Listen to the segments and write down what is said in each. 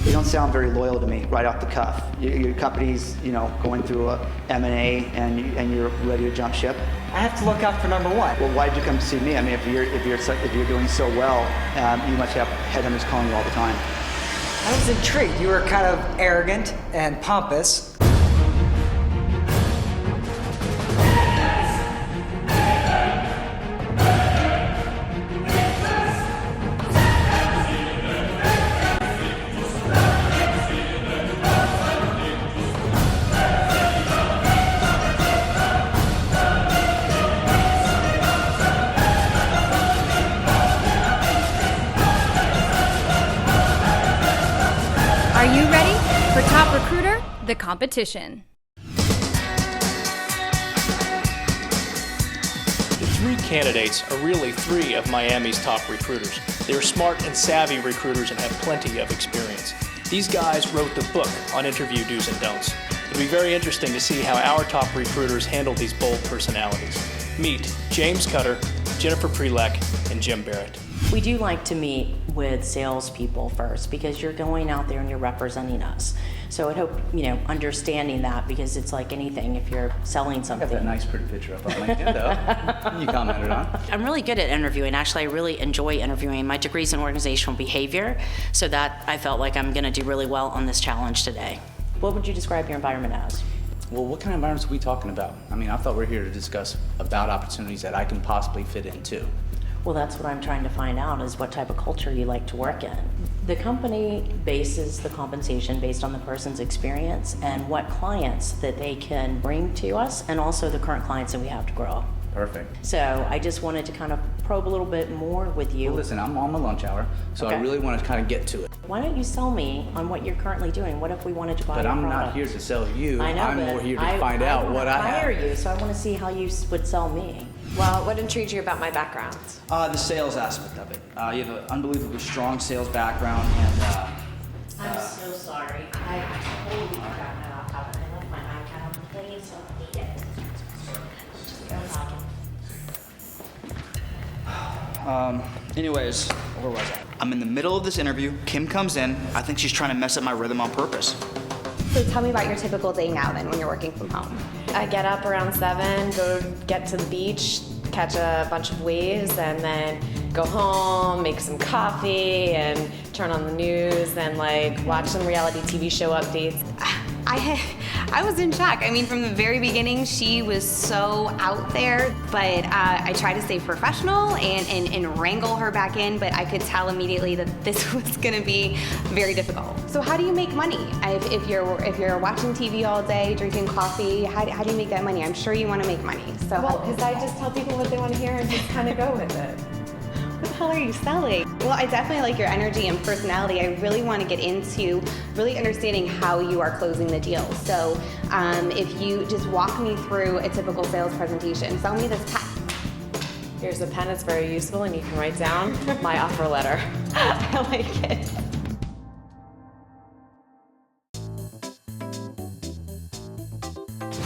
You don't sound very loyal to me right off the cuff. Your company's, going through a M&A and you're ready to jump ship. I have to look out for number one. Well, why did you come to see me? I mean, if you're doing so well, you must have headhunters calling you all the time. I was intrigued. You were kind of arrogant and pompous. Are you ready for Top Recruiter, the competition? The three candidates are really three of Miami's top recruiters. They are smart and savvy recruiters and have plenty of experience. These guys wrote the book on interview do's and don'ts. It'll be very interesting to see how our top recruiters handle these bold personalities. Meet James Cutter, Jennifer Prelek, and Jim Barrett. We do like to meet with salespeople first because you're going out there and you're representing us. So I hope, understanding that, because it's like anything, if you're selling something. I got that nice pretty picture up on LinkedIn though. You commented on. I'm really good at interviewing. Actually, I really enjoy interviewing. My degree's in organizational behavior, so that I felt like I'm gonna do really well on this challenge today. What would you describe your environment as? Well, what kind of environments are we talking about? I mean, I thought we're here to discuss about opportunities that I can possibly fit into. Well, that's what I'm trying to find out, is what type of culture you like to work in. The company bases the compensation based on the person's experience and what clients that they can bring to us, and also the current clients that we have to grow. Perfect. So I just wanted to kind of probe a little bit more with you. Well, listen, I'm on my lunch hour, so Okay. I really want to kind of get to it. Why don't you sell me on what you're currently doing? What if we wanted to buy But your I'm product? not here to sell you. I know, I'm but more here to find out what I I hire have. you, so I want to see how you would sell me. Well, what intrigued you about my background? The sales aspect of it. You have an unbelievably strong sales background, and I'm so sorry. I totally forgot my laptop, and I left my iPad on the plane, so I need it. No problem. anyways, where was I? I'm in the middle of this interview. Kim comes in. I think she's trying to mess up my rhythm on purpose. So tell me about your typical day now then when you're working from home. I get up around 7, go get to the beach, catch a bunch of waves, and then go home, make some coffee, and turn on the news, and watch some reality TV show updates. I was in shock. I mean, from the very beginning, she was so out there, but I tried to stay professional and wrangle her back in, but I could tell immediately that this was gonna be very difficult. So how do you make money? If you're watching TV all day, drinking coffee, how do you make that money? I'm sure you wanna make money, so. Well, because I just tell people what they want to hear and just kind of go with it. What the hell are you selling? Well, I definitely like your energy and personality. I really want to get into really understanding how you are closing the deal. So if you just walk me through a typical sales presentation, sell me this pen. Here's a pen, it's very useful, and you can write down my offer letter. I like it.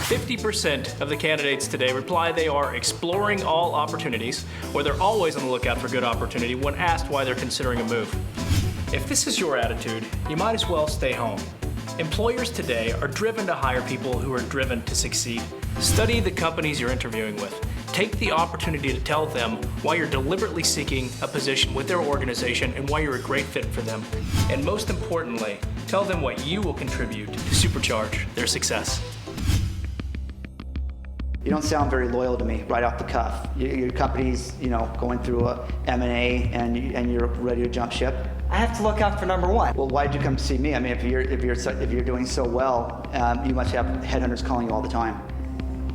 %50 of the candidates today reply they are exploring all opportunities, or they're always on the lookout for good opportunity when asked why they're considering a move. If this is your attitude, you might as well stay home. Employers today are driven to hire people who are driven to succeed. Study the companies you're interviewing with. Take the opportunity to tell them why you're deliberately seeking a position with their organization and why you're a great fit for them. And most importantly, tell them what you will contribute to supercharge their success. You don't sound very loyal to me right off the cuff. Your company's, going through a M&A and you're ready to jump ship. I have to look out for number one. Well, why did you come to see me? I mean, if you're doing so well, you must have headhunters calling you all the time.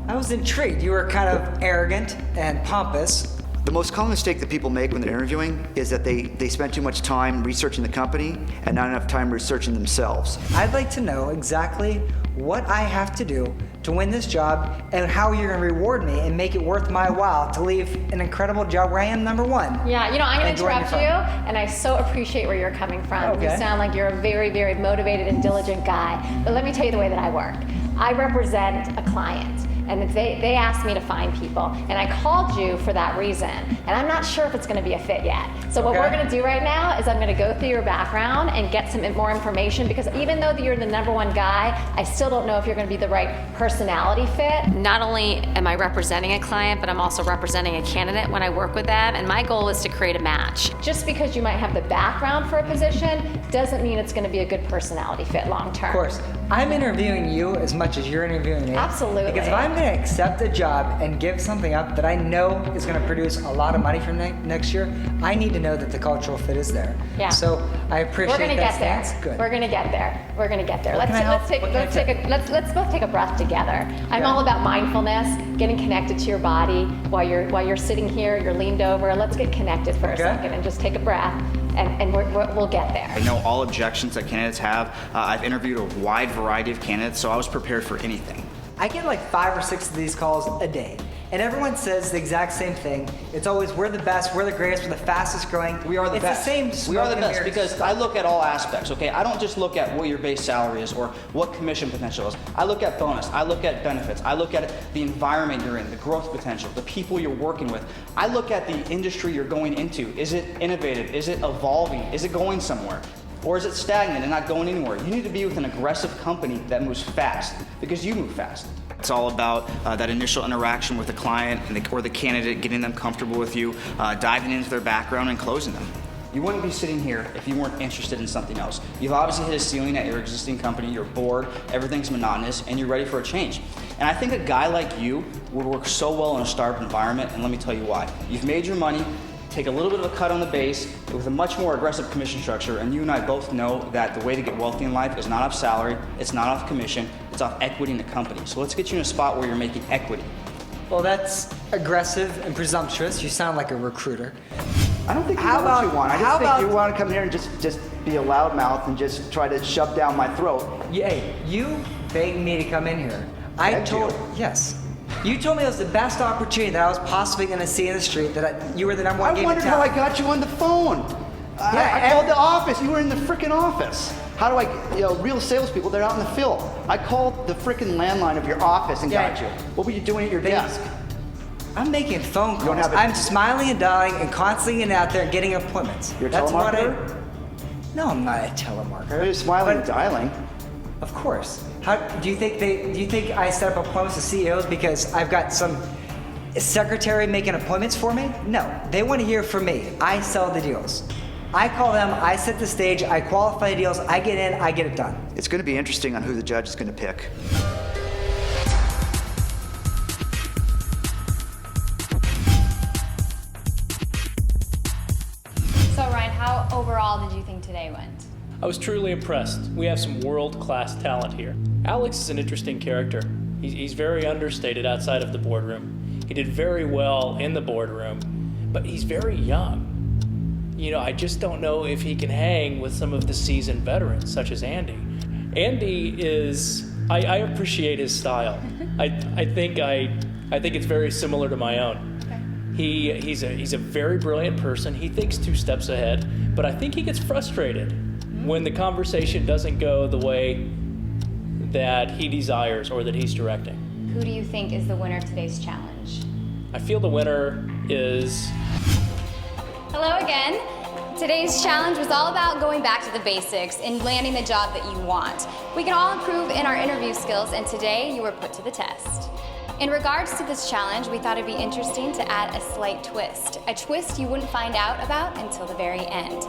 I was intrigued. You were kind of arrogant and pompous. The most common mistake that people make when they're interviewing is that they spend too much time researching the company and not enough time researching themselves. I'd like to know exactly what I have to do to win this job and how you're going to reward me and make it worth my while to leave an incredible job where I am number one. Yeah, I'm going to Enjoying interrupt your you, fun. and I so appreciate where you're coming from. Okay. You sound like you're a very, very motivated and diligent guy. But let me tell you the way that I work. I represent a client, And they asked me to find people, and I called you for that reason. And I'm not sure if it's going to be a fit yet. So what Okay. we're going to do right now is I'm going to go through your background and get some more information, because even though you're the #1 guy, I still don't know if you're going to be the right personality fit. Not only am I representing a client, but I'm also representing a candidate when I work with them, and my goal is to create a match. Just because you might have the background for a position doesn't mean it's going to be a good personality fit long term. Of course, I'm interviewing you as much as you're interviewing me. Absolutely. Because if I'm going to accept a job and give something up that I know is going to produce a lot of money for next year, I need to know that the cultural fit is there. Yeah. So I appreciate We're going to that get there. stance. Good. We're going to get there. We're going to get there. can I help? Let's both take a breath together. I'm all about mindfulness, getting connected to your body while you're sitting here. You're leaned over. Let's get connected for a second and just take a breath, and we'll get there. I know all objections that candidates have. I've interviewed a wide variety of candidates, so I was prepared for anything. I get like 5 or 6 of these calls a day, and everyone says the exact same thing. It's always, we're the best, we're the greatest, we're the fastest growing. We are the it's best. It's the same We smoke are the and best mirrors. because I look at all aspects, okay? I don't just look at what your base salary is or what commission potential is. I look at bonus, I look at benefits, I look at the environment you're in, the growth potential, the people you're working with. I look at the industry you're going into. Is it innovative? Is it evolving? Is it going somewhere? Or is it stagnant and not going anywhere? You need to be with an aggressive company that moves fast, because you move fast. It's all about that initial interaction with the client or the candidate, getting them comfortable with you, diving into their background and closing them. You wouldn't be sitting here if you weren't interested in something else. You've obviously hit a ceiling at your existing company, you're bored, everything's monotonous, and you're ready for a change. And I think a guy like you would work so well in a startup environment, and let me tell you why. You've made your money, take a little bit of a cut on the base with a much more aggressive commission structure, and you and I both know that the way to get wealthy in life is not off salary, it's not off commission, it's off equity in the company. So let's get you in a spot where you're making equity. Well, that's aggressive and presumptuous. You sound like a recruiter. I don't think you How know what you about- want. I how just think about- you want to come here and just be a loudmouth and just try to shove down my throat. Hey, you begged me to come in here. I Begged told you? Yes. You told me it was the best opportunity that I was possibly going to see in the street. You were the #1 I game in wondered town. how I got you on the phone. I called the office. You were in the freaking office. How do real salespeople, they're out in the field. I called the freaking landline of your office and got you. What were you doing at your desk? I'm making phone calls. don't have it- I'm smiling and dialing and constantly getting out there and getting appointments. You're a That's what telemarketer? No, I'm not a telemarketer. You're smiling and But- dialing. Of course. How do you think I set up appointments with CEOs because I've got some secretary making appointments for me? No, they want to hear from me. I sell the deals. I call them, I set the stage, I qualify the deals, I get in, I get it done. It's going to be interesting on who the judge is going to pick. So Ryan, how overall did you think today went? I was truly impressed. We have some world-class talent here. Alex is an interesting character. He's very understated outside of the boardroom. He did very well in the boardroom, but he's very young. You know, I just don't know if he can hang with some of the seasoned veterans, such as Andy. Andy is, I appreciate his style. I think it's very similar to my own. Okay. He's a very brilliant person. He thinks 2 steps ahead, but I think he gets frustrated when the conversation doesn't go the way that he desires or that he's directing. Who do you think is the winner of today's challenge? I feel the winner is... Hello again. Today's challenge was all about going back to the basics and landing the job that you want. We can all improve in our interview skills, and today you were put to the test. In regards to this challenge, we thought it'd be interesting to add a slight twist. A twist you wouldn't find out about until the very end.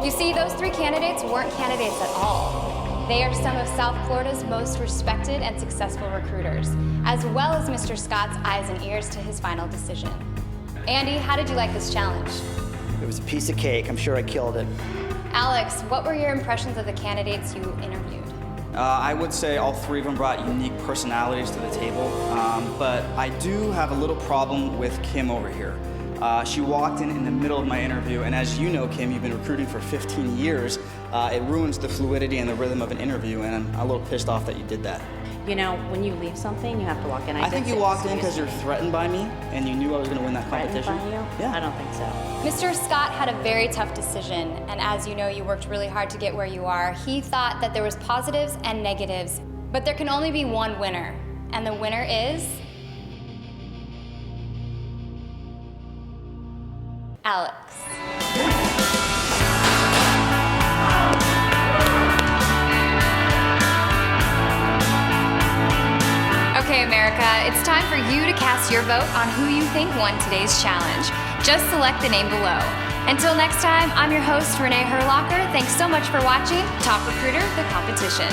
You see, those 3 candidates weren't candidates at all. They are some of South Florida's most respected and successful recruiters, as well as Mr. Scott's eyes and ears to his final decision. Andy, how did you like this challenge? It was a piece of cake. I'm sure I killed it. Alex, what were your impressions of the candidates you interviewed? I would say all 3 of them brought unique personalities to the table, but I do have a little problem with Kim over here. She walked in the middle of my interview, and as you know, Kim, you've been recruiting for 15 years. It ruins the fluidity and the rhythm of an interview, and I'm a little pissed off that you did that. You know, when you leave something, you have to walk in. I think did you say, walked in because "Excuse you're me." threatened by me, and you knew I was going to win that Threatened competition. by you? Yeah. I don't think so. Mr. Scott had a very tough decision, and as you know, you worked really hard to get where you are. He thought that there was positives and negatives, but there can only be one winner, and the winner is Alex. Okay, America, it's time for you to cast your vote on who you think won today's challenge. Just select the name below. Until next time, I'm your host, Renee Herlocker. Thanks so much for watching Top Recruiter, the competition.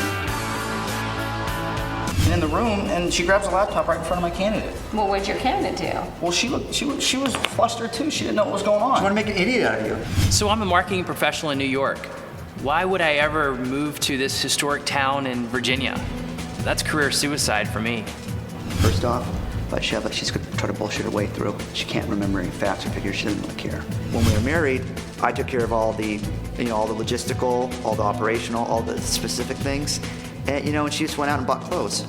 And in the room, and she grabs a laptop right in front of my candidate. What would your candidate do? Well, she was flustered too. She didn't know what was going on. I want to make an idiot out of you. So I'm a marketing professional in New York. Why would I ever move to this historic town in Virginia? That's career suicide for me. First off, Vaisheva, she's going to try to bullshit her way through. She can't remember any facts or figures. She doesn't really care. When we were married, I took care of all the, all the logistical, all the operational, all the specific things. And, and she just went out and bought clothes.